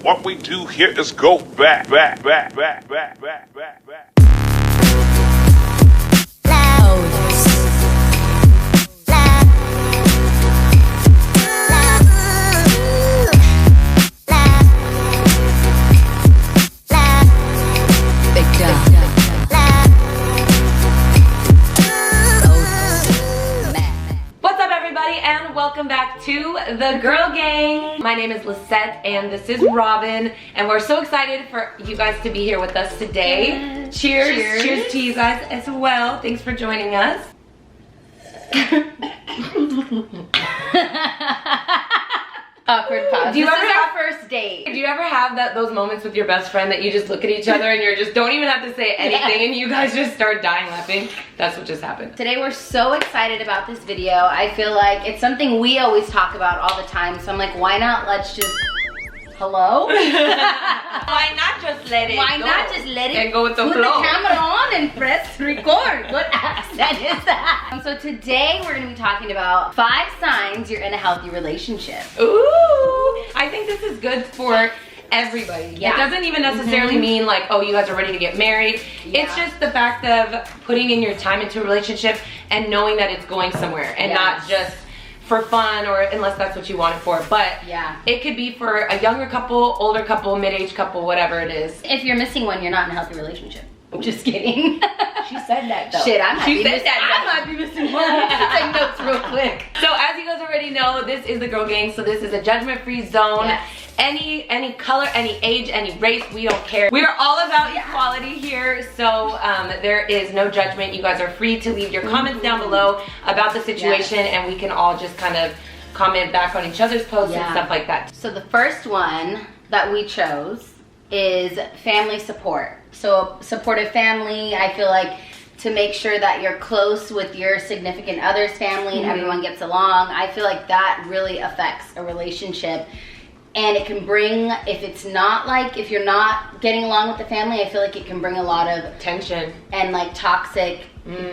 What we do here is go back. Welcome back to The Girl Gang. My name is Lisette and this is Robin, and we're so excited for you guys to be here with us today. Cheers. Cheers to you guys as well. Thanks for joining us. Awkward pause. Do you ever have first date? Do you ever have those moments with your best friend that you just look at each other and you just don't even have to say anything and you guys just start dying laughing? That's what just happened. Today we're so excited about this video. I feel like it's something we always talk about all the time. So I'm like, why not let's just... Hello? Why not just let it Why go? not just let it and go with the put flow? the camera on and press record. What accent is that? So today we're going to be talking about 5 signs you're in a healthy relationship. Ooh, I think this is good for everybody. Yeah. It doesn't even necessarily mean like, oh, you guys are ready to get married. Yeah. It's just the fact of putting in your time into a relationship and knowing that it's going somewhere and not just for fun, or unless that's what you want it for. But yeah, it could be for a younger couple, older couple, mid-age couple, whatever it is. If you're missing one, you're not in a healthy relationship. Just kidding. She said that though. Shit, I might be missing one. Take notes real quick. So as you guys already know, this is the Girl Gang. So this is a judgment-free zone. Yes. Any color, any age, any race, we don't care. We are all about equality here. So there is no judgment. You guys are free to leave your comments down below about the situation, and we can all just kind of comment back on each other's posts and stuff like that. So the first one that we chose is family support. So supportive family, I feel like, to make sure that you're close with your significant other's family and everyone gets along. I feel like that really affects a relationship. And it can bring, if you're not getting along with the family, I feel like it can bring a lot of tension and like toxic,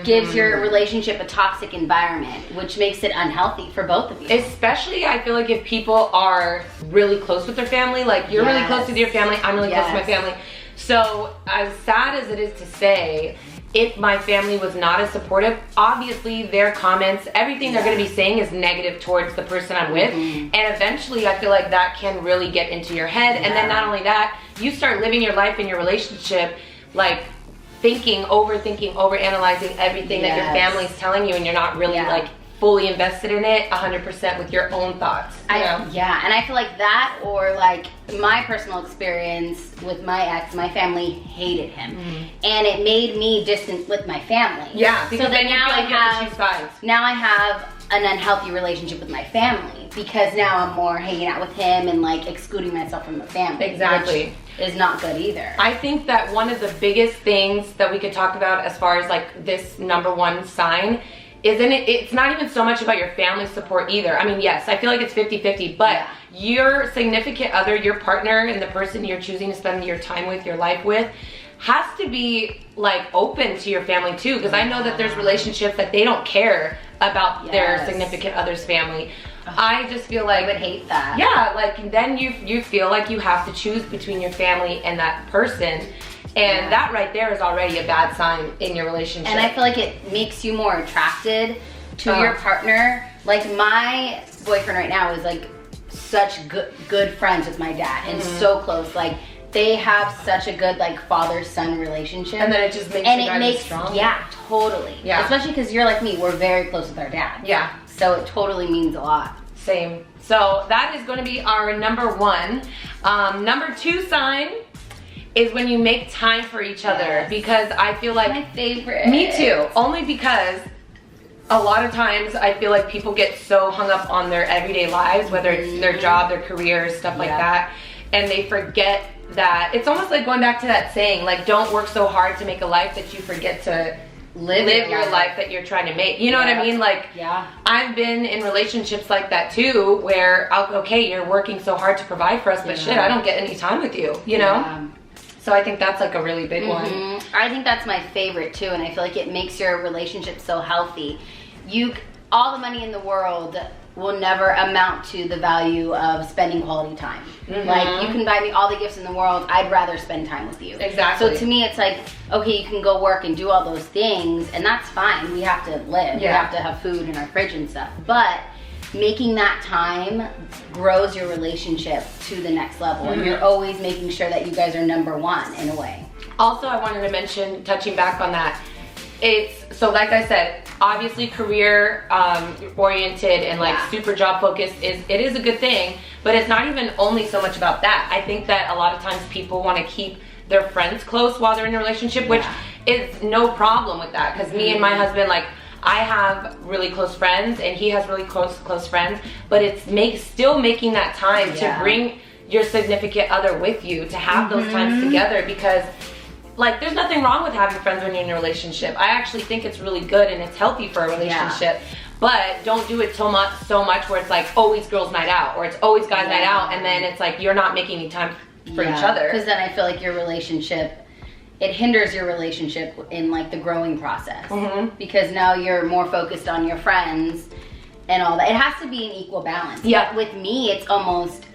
gives your relationship a toxic environment, which makes it unhealthy for both of you. Especially, I feel like if people are really close with their family, like you're really close with your family, I'm really close to my family. So as sad as it is to say, if my family was not as supportive, obviously their comments, everything they're going to be saying is negative towards the person I'm with. And eventually I feel like that can really get into your head. And then not only that, you start living your life in your relationship like thinking, overthinking, overanalyzing everything that your family's telling you, and you're not really like fully invested in it 100% with your own thoughts. Yeah, and I feel like that, or like my personal experience with my ex, my family hated him, and it made me distant with my family. Yeah, because so then now you feel like you have to choose sides. Now I have an unhealthy relationship with my family because now I'm more hanging out with him and like excluding myself from the family. Exactly. Which is not good either. I think that one of the biggest things that we could talk about as far as like this #1 sign, it's not even so much about your family support either. I mean, yes, I feel like it's 50-50, but your significant other, your partner, and the person you're choosing to spend your time with, your life with, has to be like open to your family too, because I know that there's relationships that they don't care about their significant other's family. I just feel like I would hate that. Yeah, like then you feel like you have to choose between your family and that person. And that right there is already a bad sign in your relationship. And I feel like it makes you more attracted to your partner. Like my boyfriend right now is like such good friends with my dad and so close. Like they have such a good like father-son relationship. And then it just makes you guys strong. Yeah, totally. Yeah. Especially because you're like me, we're very close with our dad. Yeah. So it totally means a lot. Same. So that is going to be our #1. #2 sign is when you make time for each other, because I feel like my favorite. Me too. Only because a lot of times I feel like people get so hung up on their everyday lives, whether it's their job, their careers, stuff like that, and they forget that it's almost like going back to that saying, like, don't work so hard to make a life that you forget to live your life that you're trying to make. You know what I mean? Like, I've been in relationships like that too, where okay, you're working so hard to provide for us, but shit, I don't get any time with you, you know? So I think that's like a really big one. I think that's my favorite too, and I feel like it makes your relationship so healthy. All the money in the world will never amount to the value of spending quality time. Like, you can buy me all the gifts in the world, I'd rather spend time with you. Exactly. So to me, it's like, okay, you can go work and do all those things, and that's fine. We have to live. We have to have food in our fridge and stuff. But making that time grows your relationship to the next level. And you're always making sure that you guys are number one in a way. Also, I wanted to mention, touching back on that, it's, so like I said, obviously career oriented and like super job focused it is a good thing, but it's not even only so much about that. I think that a lot of times people want to keep their friends close while they're in a relationship, which is no problem with that, because me and my husband, like, I have really close friends and he has really close friends, but it's still making that time to bring your significant other with you, to have those times together, because like, there's nothing wrong with having friends when you're in a relationship. I actually think it's really good and it's healthy for a relationship. But don't do it so much where it's like always girls' night out, or it's always guys' night out, and then it's like you're not making any time for each other. Because then I feel like your relationship, it hinders your relationship in like the growing process. Because now you're more focused on your friends and all that. It has to be an equal balance. But with me, it's almost,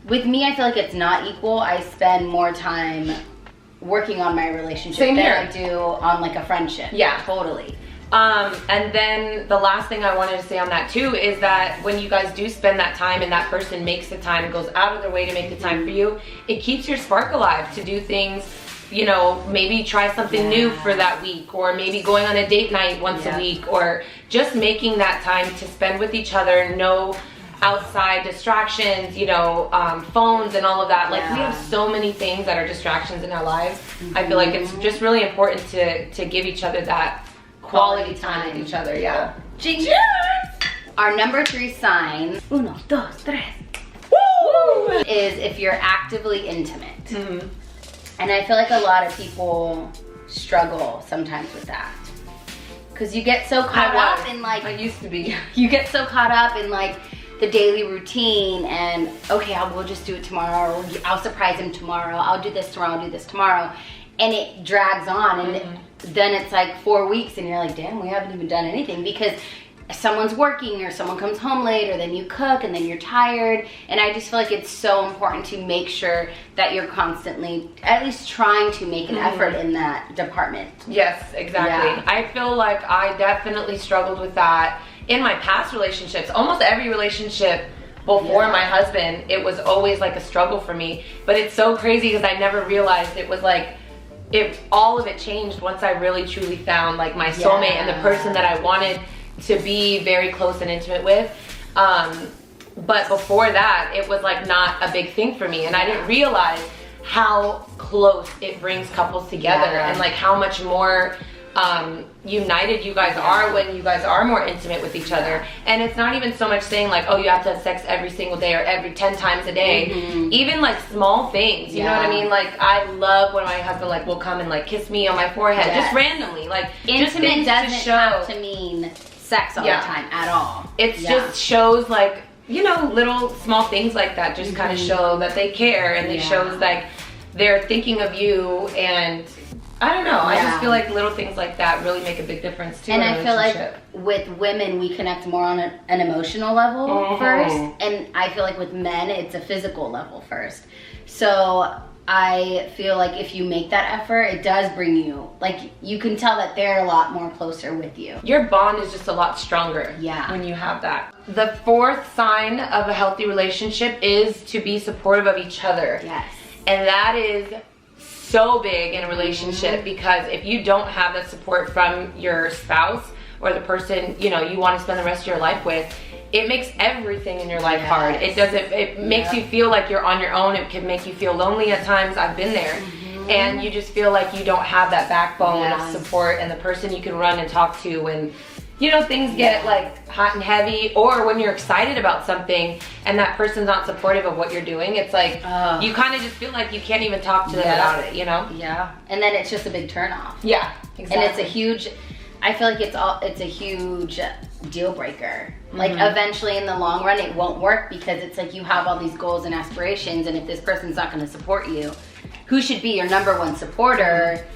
with me, I feel like it's not equal. I spend more time working on my relationship than I do on like a friendship. Totally. And then the last thing I wanted to say on that too is that when you guys do spend that time and that person makes the time, goes out of their way to make the time for you, it keeps your spark alive to do things, you know, maybe try something new for that week, or maybe going on a date night once a week, or just making that time to spend with each other. No outside distractions, you know, phones and all of that. Like, we have so many things that are distractions in our lives. I feel like it's just really important to give each other that quality time with each other. Cheers! Our number 3 sign, 1, 2, 3, is if you're actively intimate. And I feel like a lot of people struggle sometimes with that. Because you get so caught up in like, I used to be. You get so caught up in like the daily routine, and okay, we'll just do it tomorrow, or I'll surprise him tomorrow, I'll do this tomorrow, I'll do this tomorrow, and it drags on, and then it's like 4 weeks and you're like, damn, we haven't even done anything, because someone's working or someone comes home late, or then you cook and then you're tired. And I just feel like it's so important to make sure that you're constantly at least trying to make an effort in that department. Yes, exactly. I feel like I definitely struggled with that in my past relationships. Almost every relationship before my husband, it was always like a struggle for me. But it's so crazy because I never realized it was like, all of it changed once I really truly found like my soulmate and the person that I wanted to be very close and intimate with. But before that, it was like not a big thing for me, and I didn't realize how close it brings couples together and like how much more united you guys are when you guys are more intimate with each other. And it's not even so much saying like, oh, you have to have sex every single day or every 10 times a day. Even like small things, you know what I mean? Like, I love when my husband like will come and like kiss me on my forehead just randomly. Like, intimate doesn't have to mean sex all the time at all. It's just shows like, you know, little small things like that just kind of show that they care, and it shows like they're thinking of you. And I don't know, I just feel like little things like that really make a big difference too. And I feel like with women, we connect more on an emotional level first, and I feel like with men, it's a physical level first. So I feel like if you make that effort, it does bring you, like, you can tell that they're a lot more closer with you. Your bond is just a lot stronger when you have that. The 4th sign of a healthy relationship is to be supportive of each other. And that is so big in a relationship, because if you don't have that support from your spouse or the person, you know, you want to spend the rest of your life with, it makes everything in your life hard. It makes you feel like you're on your own. It can make you feel lonely at times. I've been there. And you just feel like you don't have that backbone of support and the person you can run and talk to when, you know, things get like hot and heavy, or when you're excited about something and that person's not supportive of what you're doing. It's like, you kind of just feel like you can't even talk to them about it, you know? And then it's just a big turnoff. Exactly. And it's a huge, I feel like it's a huge deal breaker. Like, eventually in the long run, it won't work, because it's like you have all these goals and aspirations, and if this person's not going to support you, who should be your number 1 supporter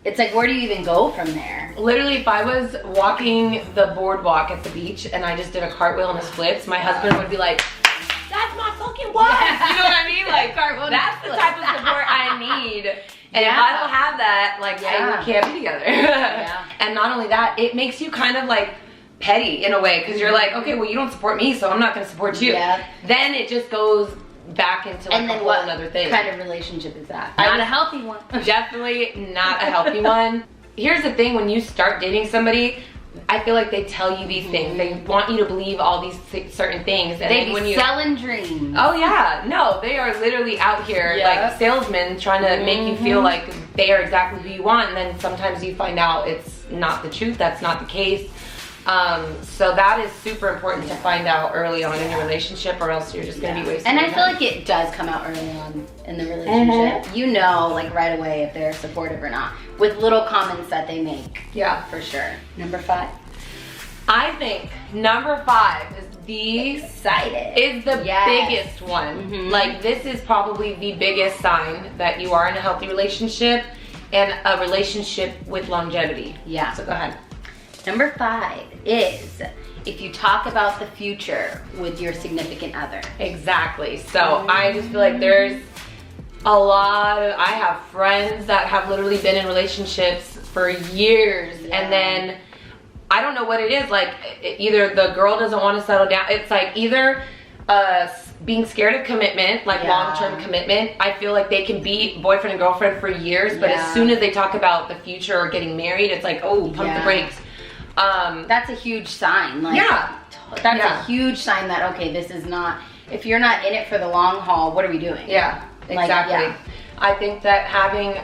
it's like, where do you even go from there? Literally, if I was walking the boardwalk at the beach and I just did a cartwheel and a splits, my husband would be like, that's my fucking wife. You know what I mean? Like, that's the type of support I need. And if I don't have that, like, we can't be together. And not only that, it makes you kind of like petty in a way, because you're like, okay, well, you don't support me, so I'm not going to support you. Then it just goes back into like a whole other thing. What kind of relationship is that? Not a healthy one. Definitely not a healthy one. Here's the thing, when you start dating somebody, I feel like they tell you these things. They want you to believe all these certain things. And they be selling dreams. Oh yeah, no, they are literally out here like salesmen trying to make you feel like they are exactly who you want, and then sometimes you find out it's not the truth, that's not the case. So that is super important to find out early on in your relationship, or else you're just gonna be wasting And I your feel time. like it does come out early on in the relationship. You know, like right away if they're supportive or not, with little comments that they make. Yeah, for sure. Number 5. I think number 5 is the biggest one. Like, this is probably the biggest sign that you are in a healthy relationship and a relationship with longevity. Yeah. So go ahead. Number 5 is if you talk about the future with your significant other. Exactly. So I just feel like there's a lot of, I have friends that have literally been in relationships for years, and then I don't know what it is, like either the girl doesn't want to settle down. It's like either being scared of commitment, like long-term commitment. I feel like they can be boyfriend and girlfriend for years, but as soon as they talk about the future or getting married, it's like, oh, pump the brakes. That's a huge sign. Like, that's a huge sign that, okay, this is not, if you're not in it for the long haul, what are we doing? Yeah, exactly. I think that having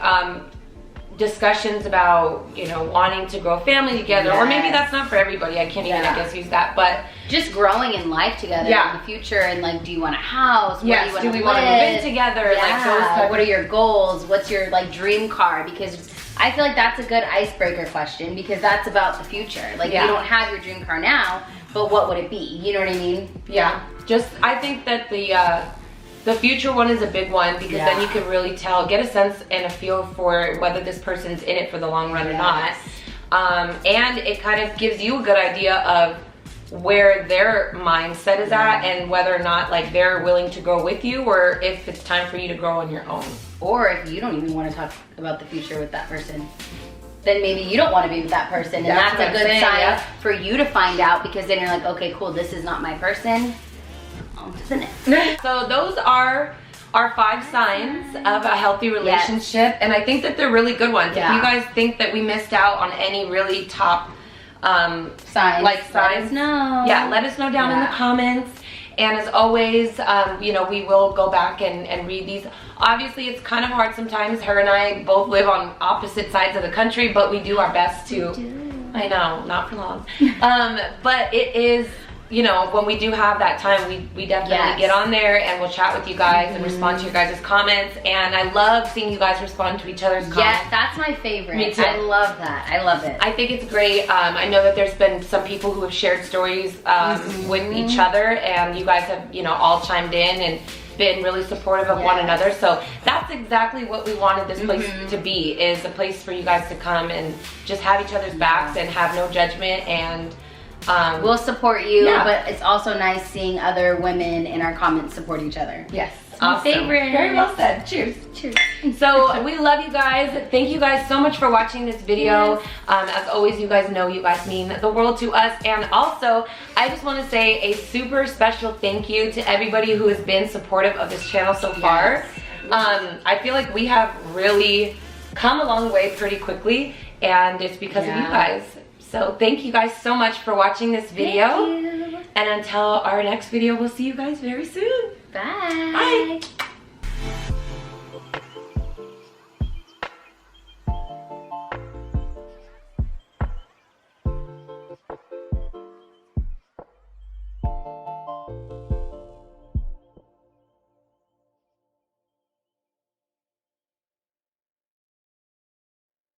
discussions about, you know, wanting to grow a family together, or maybe that's not for everybody, I can't even, I guess, use that, but just growing in life together in the future, and like, do you want a house? Yes, do we want to move in together? Like, those type. What are your goals? What's your like dream car? Because I feel like that's a good icebreaker question, because that's about the future. Like, you don't have your dream car now, but what would it be? You know what I mean? Yeah. Just, I think that the future one is a big one, because then you can really tell, get a sense and a feel for whether this person's in it for the long run or not. And it kind of gives you a good idea of where their mindset is at, and whether or not like they're willing to grow with you, or if it's time for you to grow on your own. Or if you don't even want to talk about the future with that person, then maybe you don't want to be with that person, and that's a good sign for you to find out, because then you're like, okay, cool, this is not my person. On to the next. So those are our 5 signs of a healthy relationship, and I think that they're really good ones. If you guys think that we missed out on any really top signs, let us know. Let us know down in the comments. And as always, you know, we will go back and read these. Obviously, it's kind of hard sometimes. Her and I both live on opposite sides of the country, but we do our best to. I know, not for long. But it is, you know, when we do have that time, we definitely get on there and we'll chat with you guys and respond to your guys' comments. And I love seeing you guys respond to each other's comments. Yeah, that's my favorite. Me too. I love that. I love it. I think it's great. I know that there's been some people who have shared stories with each other, and you guys have, you know, all chimed in and been really supportive of one another. So that's exactly what we wanted this place to be, is a place for you guys to come and just have each other's backs and have no judgment, and we'll support you, but it's also nice seeing other women in our comments support each other. Yes. Awesome. Favorite. Very well said. Cheers. Cheers. So we love you guys. Thank you guys so much for watching this video. As always, you guys know you guys mean the world to us. And also, I just want to say a super special thank you to everybody who has been supportive of this channel so far. I feel like we have really come a long way pretty quickly, and it's because of you guys. So thank you guys so much for watching this video. And until our next video, we'll see you guys very soon. Bye. Bye.